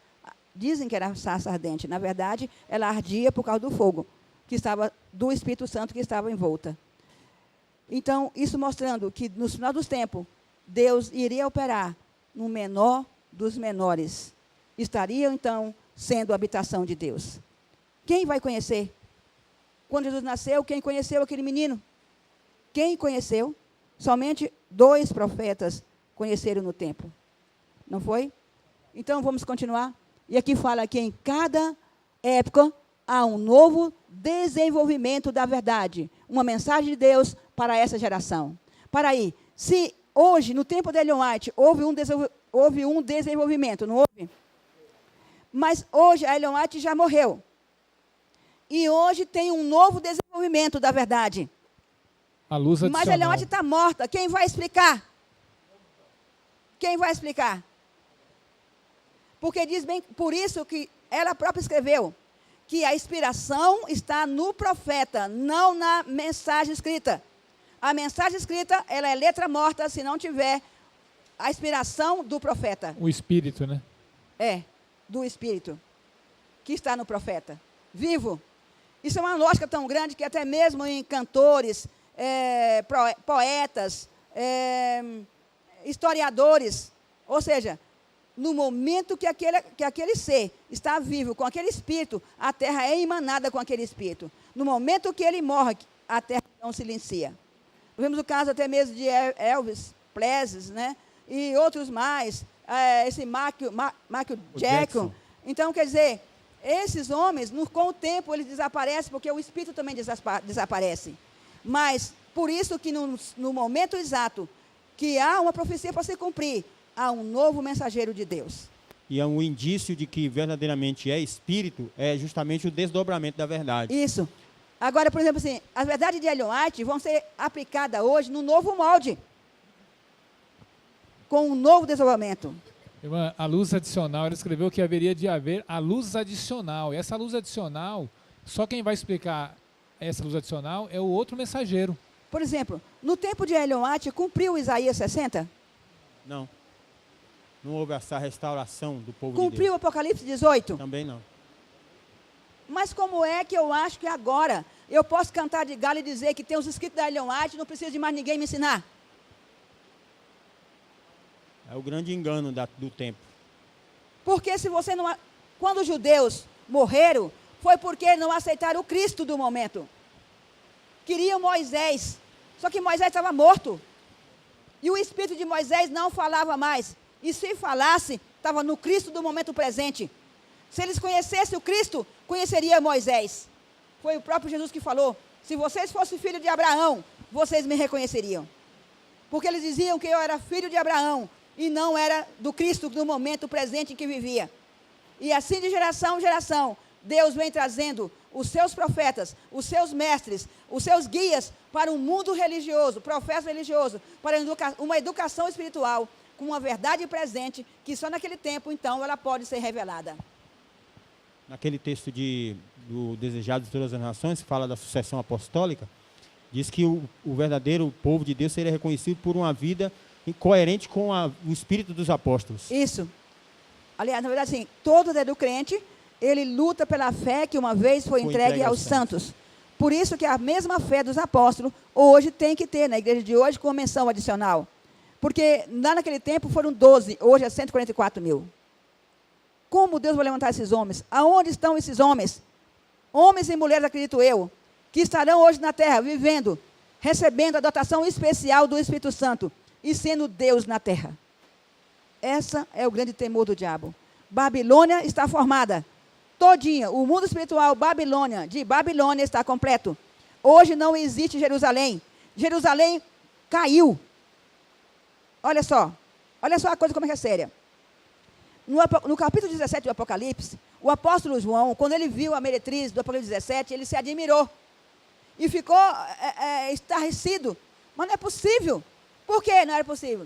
Dizem que era sarça ardente. Na verdade, ela ardia por causa do fogo, que estava do Espírito Santo que estava em volta. Então, isso mostrando que no final dos tempos, Deus iria operar no menor dos menores. Estariam, então, sendo a habitação de Deus. Quem vai conhecer? Quando Jesus nasceu, quem conheceu aquele menino? Quem conheceu? Somente 2 profetas conheceram no tempo. Não foi? Então, vamos continuar. E aqui fala que em cada época há um novo desenvolvimento da verdade. Uma mensagem de Deus para essa geração. Para aí, se hoje, no tempo de Ellen White, houve um desenvolvimento, não houve? Mas hoje a Ellen White já morreu. E hoje tem um novo desenvolvimento da verdade. A luz adicional. Mas a Ellen White está morta. Quem vai explicar? Quem vai explicar? Porque diz bem, por isso que ela própria escreveu, que a inspiração está no profeta, não na mensagem escrita. A mensagem escrita, ela é letra morta se não tiver a inspiração do profeta. O Espírito, né? Do Espírito, que está no profeta. Vivo. Isso é uma lógica tão grande que até mesmo em cantores, poetas, historiadores, ou seja, no momento que aquele ser está vivo, com aquele espírito, a terra é emanada com aquele espírito. No momento que ele morre, a terra não silencia. Vemos o caso até mesmo de Elvis Presley, né? E outros mais, esse Michael Jackson. Então, quer dizer, esses homens, com o tempo, eles desaparecem, porque o espírito também desaparece. Mas, por isso que no momento exato, que há uma profecia para se cumprir, há um novo mensageiro de Deus. E é um indício de que verdadeiramente é espírito, é justamente o desdobramento da verdade. Isso. Agora, por exemplo, assim, as verdades de Ellen White vão ser aplicadas hoje no novo molde, com um novo desenvolvimento. A luz adicional, ela escreveu que haveria de haver a luz adicional. E essa luz adicional, só quem vai explicar essa luz adicional é o outro mensageiro. Por exemplo, no tempo de Ellen White, cumpriu Isaías 60? Não. Não houve essa restauração do povo Cumpriu de Deus. o Apocalipse 18? Também não. Mas como é que eu acho que agora eu posso cantar de galo e dizer que tem os escritos da Ellen White e não preciso de mais ninguém me ensinar? É o grande engano do tempo. Porque se você não... Quando os judeus morreram, foi porque não aceitaram o Cristo do momento. Queriam Moisés. Só que Moisés estava morto. E o espírito de Moisés não falava mais. E se falasse, estava no Cristo do momento presente. Se eles conhecessem o Cristo, conheceria Moisés. Foi o próprio Jesus que falou: se vocês fossem filho de Abraão, vocês me reconheceriam. Porque eles diziam que eu era filho de Abraão e não era do Cristo do momento presente em que vivia. E assim de geração em geração, Deus vem trazendo os seus profetas, os seus mestres, os seus guias para um mundo religioso, profeta religioso, para uma educação espiritual, com uma verdade presente, que só naquele tempo, então, ela pode ser revelada. Naquele texto do Desejado de Todas as Nações, que fala da sucessão apostólica, Diz que o verdadeiro povo de Deus seria reconhecido por uma vida coerente com o espírito dos apóstolos. Isso. Aliás, na verdade, assim, todo do crente, ele luta pela fé que uma vez foi entregue aos santos. Por isso que a mesma fé dos apóstolos, hoje tem que ter, na igreja de hoje, com menção adicional. Porque lá naquele tempo foram 12, hoje é 144 mil. Como Deus vai levantar esses homens? Aonde estão esses homens? Homens e mulheres, acredito eu, que estarão hoje na terra, vivendo, recebendo a dotação especial do Espírito Santo e sendo Deus na terra. Esse é o grande temor do diabo. Babilônia está formada. Todinha, o mundo espiritual de Babilônia está completo. Hoje não existe Jerusalém. Jerusalém caiu. Olha só a coisa como é que é séria. No capítulo 17 do Apocalipse, o apóstolo João, quando ele viu a meretriz do Apocalipse 17, ele se admirou. E ficou estarrecido. Mas não é possível. Por que não era possível?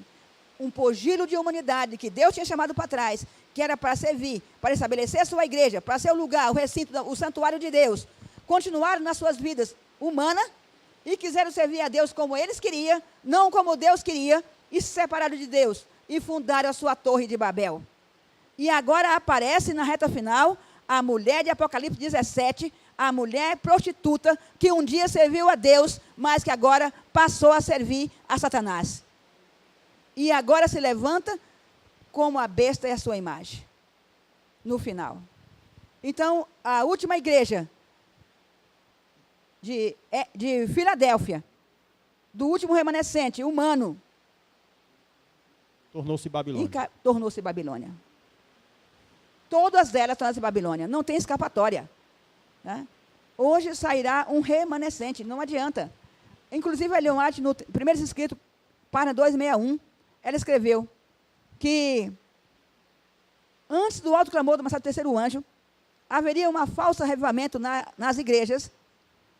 Um pogilo de humanidade que Deus tinha chamado para trás, que era para servir, para estabelecer a sua igreja, para ser o lugar, o recinto, o santuário de Deus, continuaram nas suas vidas humanas e quiseram servir a Deus como eles queriam, não como Deus queria, e se separaram de Deus e fundaram a sua torre de Babel. E agora aparece na reta final a mulher de Apocalipse 17, a mulher prostituta que um dia serviu a Deus, mas que agora passou a servir a Satanás. E agora se levanta como a besta e a sua imagem. No final. Então, a última igreja de Filadélfia, do último remanescente humano, tornou-se Babilônia. Tornou-se Babilônia. Todas elas tornaram-se Babilônia. Não tem escapatória. Né? Hoje sairá um remanescente, não adianta. Inclusive, a Ellen White, no primeiro escrito, página 261, ela escreveu que antes do alto clamor do mensagem do terceiro anjo, haveria um falso avivamento nas igrejas.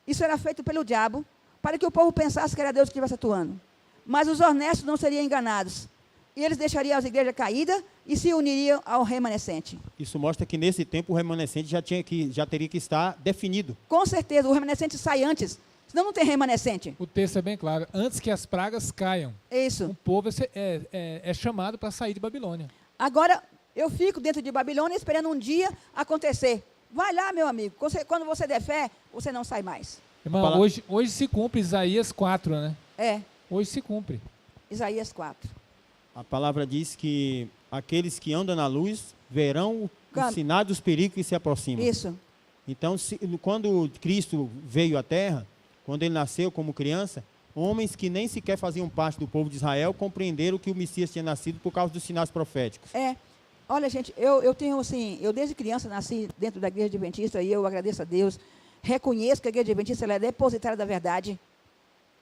Isso era feito pelo diabo, para que o povo pensasse que era Deus que estivesse atuando. Mas os honestos não seriam enganados. E eles deixariam as igrejas caídas e se uniriam ao remanescente. Isso mostra que nesse tempo o remanescente já teria que estar definido. Com certeza, o remanescente sai antes. Senão não tem remanescente. O texto é bem claro. Antes que as pragas caiam, isso. O povo é chamado para sair de Babilônia. Agora, eu fico dentro de Babilônia esperando um dia acontecer. Vai lá, meu amigo. Quando você der fé, você não sai mais. Irmão, hoje se cumpre Isaías 4, né? É. Hoje se cumpre. Isaías 4. A palavra diz que aqueles que andam na luz verão os sinais dos perigos que se aproximam. Isso. Então, quando Cristo veio à Terra, quando ele nasceu como criança, homens que nem sequer faziam parte do povo de Israel compreenderam que o Messias tinha nascido por causa dos sinais proféticos. Olha, gente, eu tenho assim, eu desde criança nasci dentro da igreja adventista e eu agradeço a Deus, reconheço que a igreja adventista ela é depositária da verdade.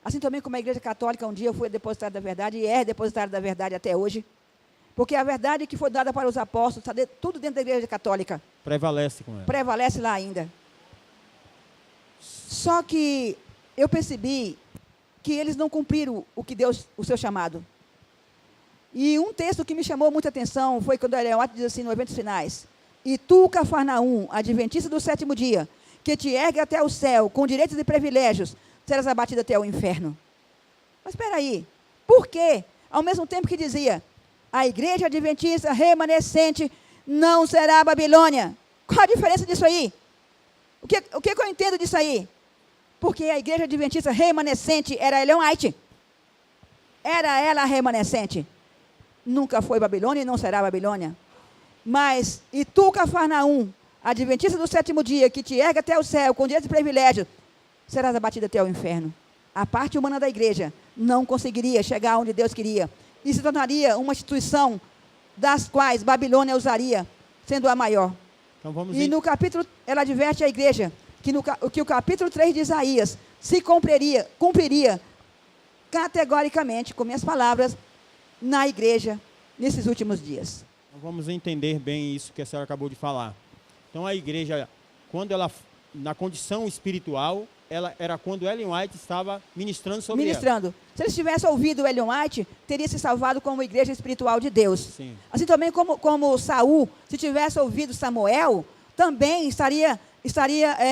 Assim também como a igreja católica, um dia eu fui depositária da verdade e é depositária da verdade até hoje. Porque a verdade que foi dada para os apóstolos, está tudo dentro da igreja católica. Prevalece com ela. Prevalece lá ainda. Só que eu percebi que eles não cumpriram o seu chamado. E um texto que me chamou muita atenção foi quando Ellen White diz assim, no Eventos Finais: e tu, Cafarnaum, adventista do sétimo dia, que te ergue até o céu, com direitos e privilégios, serás abatido até o inferno. Mas espera aí, por quê? Ao mesmo tempo que dizia, a igreja adventista remanescente não será Babilônia. Qual a diferença disso aí? O que eu entendo disso aí? Porque a igreja adventista remanescente era Ellen White. Era ela a remanescente. Nunca foi Babilônia e não será Babilônia. Mas, e tu, Cafarnaum, adventista do sétimo dia, que te ergue até o céu, com direitos e privilégios, serás abatido até o inferno. A parte humana da igreja não conseguiria chegar onde Deus queria. E se tornaria uma instituição das quais Babilônia usaria, sendo a maior. Então e no capítulo, ela adverte a igreja que o capítulo 3 de Isaías se cumpriria categoricamente, com minhas palavras, na igreja, nesses últimos dias. Então vamos entender bem isso que a senhora acabou de falar. Então a igreja, quando ela, na condição espiritual, ela era quando Ellen White estava ministrando sobre ela. Se eles tivessem ouvido Ellen White, teria se salvado como igreja espiritual de Deus. Sim. Assim também como Saul, se tivesse ouvido Samuel, também estaria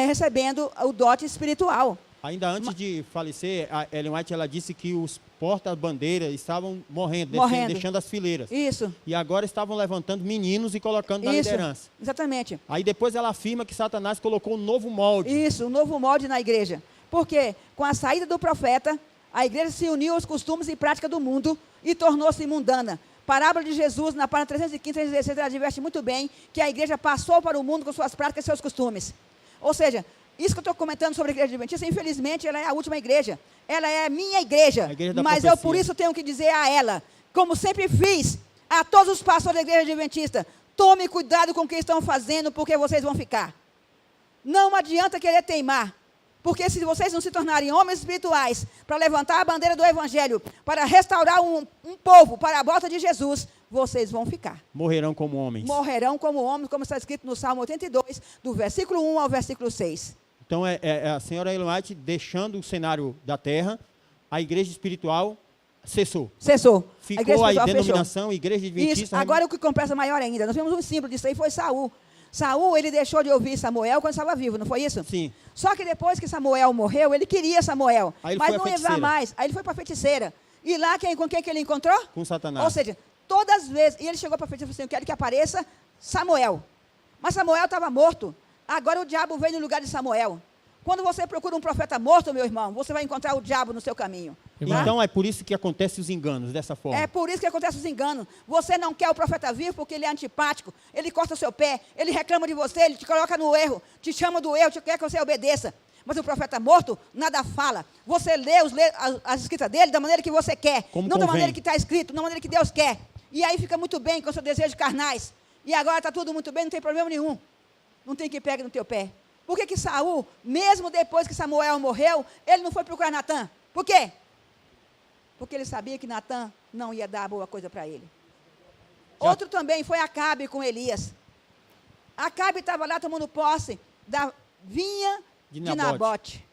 recebendo o dote espiritual. Ainda antes de falecer, a Ellen White ela disse que os porta-bandeiras estavam morrendo, deixando as fileiras. Isso. E agora estavam levantando meninos e colocando na Isso, liderança. exatamente. Aí depois ela afirma que Satanás colocou um novo molde. Isso, um novo molde na igreja. Porque com a saída do profeta, a igreja se uniu aos costumes e práticas do mundo e tornou-se mundana. Parábola de Jesus, na página 315, 316, ela adverte muito bem que a igreja passou para o mundo com suas práticas e seus costumes. Ou seja, isso que eu estou comentando sobre a igreja adventista, infelizmente, ela é a última igreja. Ela é a minha igreja. Mas eu, por isso, tenho que dizer a ela, como sempre fiz, a todos os pastores da igreja adventista, tome cuidado com o que estão fazendo, porque vocês vão ficar. Não adianta querer teimar. Porque se vocês não se tornarem homens espirituais para levantar a bandeira do evangelho, para restaurar um povo para a volta de Jesus, vocês vão ficar. Morrerão como homens. Morrerão como homens, como está escrito no Salmo 82, do versículo 1 ao versículo 6. Então, a senhora Ellen White deixando o cenário da terra, a igreja espiritual cessou. Cessou. Ficou a denominação, igreja adventista. Isso. Agora o que compensa maior ainda. Nós vimos um símbolo disso aí, foi Saul. Saul, ele deixou de ouvir Samuel quando estava vivo, não foi isso? Sim. Só que depois que Samuel morreu, ele queria Samuel, mas não ia ver mais. Aí ele foi para a feiticeira. E lá, com quem que ele encontrou? Com Satanás. Ou seja, todas as vezes, e ele chegou para a feiticeira e falou assim, eu quero que apareça Samuel. Mas Samuel estava morto. Agora o diabo veio no lugar de Samuel. Quando você procura um profeta morto, meu irmão, você vai encontrar o diabo no seu caminho. Tá? Então é por isso que acontecem os enganos, dessa forma. É por isso que acontecem os enganos. Você não quer o profeta vivo porque ele é antipático, ele corta o seu pé, ele reclama de você, ele te coloca no erro, te chama do erro, te quer que você obedeça. Mas o profeta morto nada fala. Você lê as escritas dele da maneira que você quer, como não convém. da maneira que está escrito, da maneira que Deus quer. E aí fica muito bem com os seus desejos carnais. E agora está tudo muito bem, não tem problema nenhum. Não tem que pegue no teu pé. Por que Saul, mesmo depois que Samuel morreu, ele não foi procurar Natã? Por quê? Porque ele sabia que Natã não ia dar boa coisa para ele. Outro também foi Acabe com Elias. Acabe estava lá tomando posse da vinha de Nabote.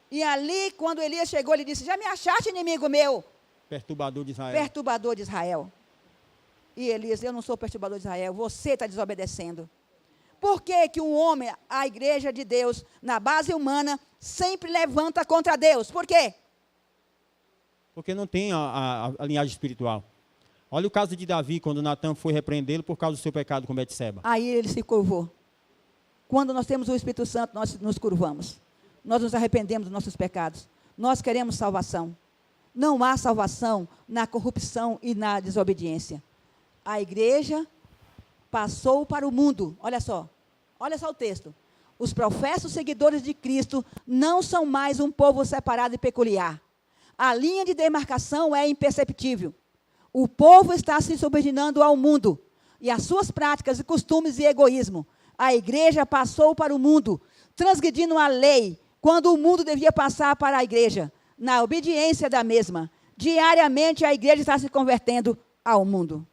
E ali, quando Elias chegou, ele disse, já me achaste inimigo meu? Perturbador de Israel. Perturbador de Israel. E Elias, eu não sou perturbador de Israel, você está desobedecendo. Por que que um homem, a igreja de Deus, na base humana, sempre levanta contra Deus? Por quê? Porque não tem a linhagem espiritual. Olha o caso de Davi, quando Natã foi repreendê-lo por causa do seu pecado com Betseba. Aí ele se curvou. Quando nós temos o Espírito Santo, nós nos curvamos. Nós nos arrependemos dos nossos pecados. Nós queremos salvação. Não há salvação na corrupção e na desobediência. A igreja passou para o mundo. Olha só o texto. Os professos seguidores de Cristo não são mais um povo separado e peculiar. A linha de demarcação é imperceptível. O povo está se subordinando ao mundo e às suas práticas e costumes e egoísmo. A igreja passou para o mundo, transgredindo a lei, quando o mundo devia passar para a igreja, na obediência da mesma. Diariamente a igreja está se convertendo ao mundo.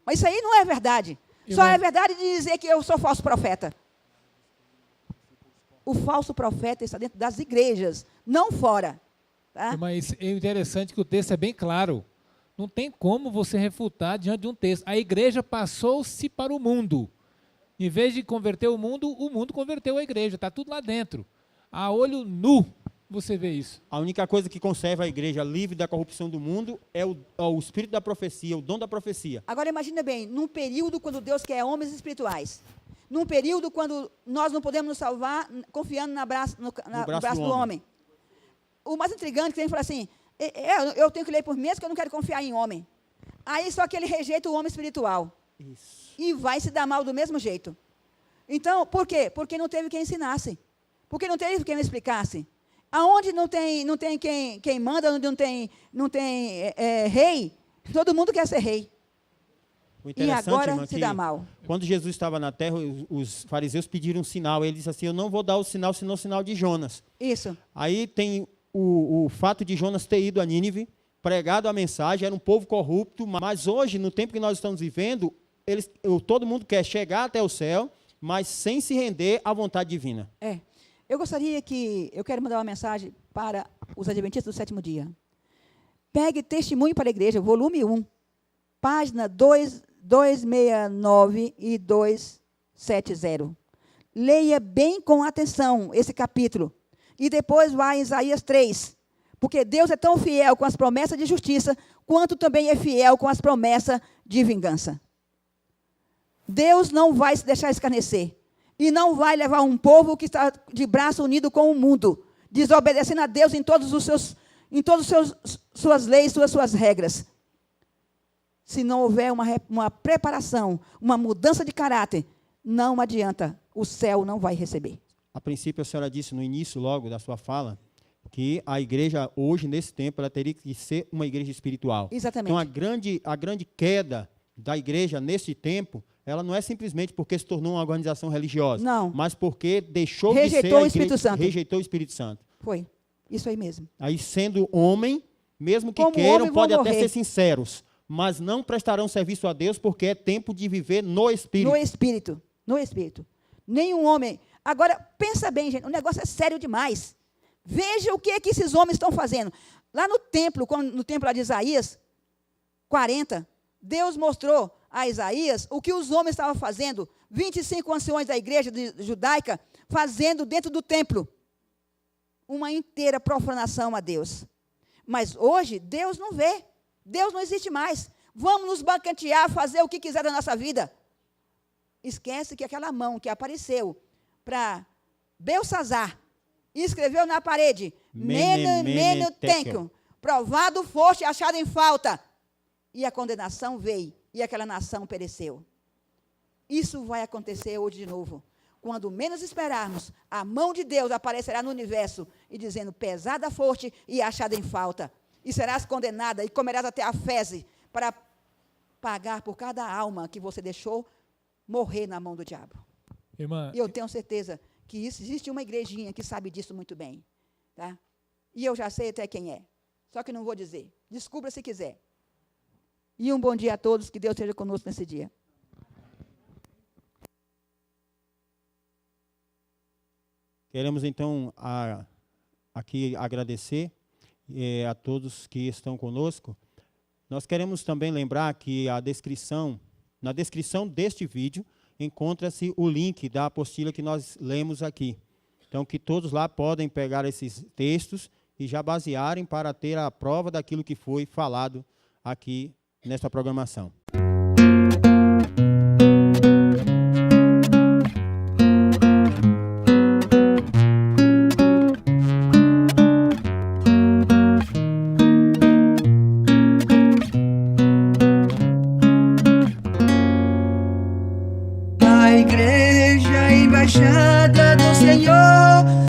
Mas isso aí não é verdade. Só é verdade de dizer que eu sou falso profeta. O falso profeta está dentro das igrejas, não fora. Tá? Mas é interessante que o texto é bem claro. Não tem como você refutar diante de um texto. A igreja passou-se para o mundo. Em vez de converter o mundo converteu a igreja. Está tudo lá dentro. A olho nu você vê isso. A única coisa que conserva a igreja livre da corrupção do mundo é o espírito da profecia, o dom da profecia. Agora imagina bem, num período quando Deus quer homens espirituais. Num período quando nós não podemos nos salvar confiando no braço do homem. O mais intrigante é que tem que falar assim, eu tenho que ler por mim mesmo que eu não quero confiar em homem. Aí só que ele rejeita o homem espiritual. Isso. E vai se dar mal do mesmo jeito. Então, por quê? Porque não teve quem ensinasse. Porque não teve quem me explicasse. Aonde não tem quem manda, onde não tem rei, todo mundo quer ser rei. O interessante, e agora irmã, se dá mal. Quando Jesus estava na terra, os fariseus pediram um sinal. Ele disse assim, eu não vou dar o sinal, senão o sinal de Jonas. Isso. Aí tem o fato de Jonas ter ido a Nínive, pregado a mensagem, era um povo corrupto, mas hoje, no tempo que nós estamos vivendo, todo mundo quer chegar até o céu, mas sem se render à vontade divina. Eu quero mandar uma mensagem para os adventistas do sétimo dia. Pegue Testemunho para a Igreja, volume 1, página 269 e 270. Leia bem com atenção esse capítulo. e depois vai em Isaías 3. Porque Deus é tão fiel com as promessas de justiça, quanto também é fiel com as promessas de vingança. Deus não vai se deixar escarnecer. E não vai levar um povo que está de braço unido com o mundo, desobedecendo a Deus em todas suas leis, suas regras. Se não houver uma preparação, uma mudança de caráter, não adianta, o céu não vai receber. A princípio, a senhora disse no início, logo, da sua fala, que a igreja, hoje, nesse tempo, ela teria que ser uma igreja espiritual. Exatamente. Então, a grande queda da igreja, nesse tempo, ela não é simplesmente porque se tornou uma organização religiosa. Não. Mas porque deixou Rejeitou de ser a o Espírito Santo. Rejeitou o Espírito Santo. Foi, isso aí mesmo. Aí, sendo homem, mesmo que Como queiram, homem, podem vão até morrer. ser sinceros, mas não prestarão serviço a Deus porque é tempo de viver no Espírito. No Espírito, no Espírito. Nenhum homem. Agora, pensa bem, gente, o negócio é sério demais. Veja o que esses homens estão fazendo. Lá no templo lá de Isaías 40, Deus mostrou a Isaías o que os homens estavam fazendo, 25 anciões da igreja judaica, fazendo dentro do templo. Uma inteira profanação a Deus. Mas hoje, Deus não vê. Deus não existe mais. Vamos nos banquetear, fazer o que quiser da nossa vida. Esquece que aquela mão que apareceu para Belsazar, e escreveu na parede, Mene, Tekel, provado foste, achado em falta. E a condenação veio, e aquela nação pereceu. Isso vai acontecer hoje de novo. Quando menos esperarmos, a mão de Deus aparecerá no universo, e dizendo, pesada foste e achada em falta. E serás condenada, e comerás até a fezes, para pagar por cada alma que você deixou morrer na mão do diabo. Irmã, E eu tenho certeza que existe uma igrejinha que sabe disso muito bem. Tá? E eu já sei até quem é. Só que não vou dizer. Descubra se quiser. E um bom dia a todos. Que Deus esteja conosco nesse dia. Queremos, então, aqui agradecer a todos que estão conosco. Nós queremos também lembrar que na descrição deste vídeo, encontra-se o link da apostila que nós lemos aqui. Então, que todos lá podem pegar esses textos e já basearem para ter a prova daquilo que foi falado aqui nesta programação.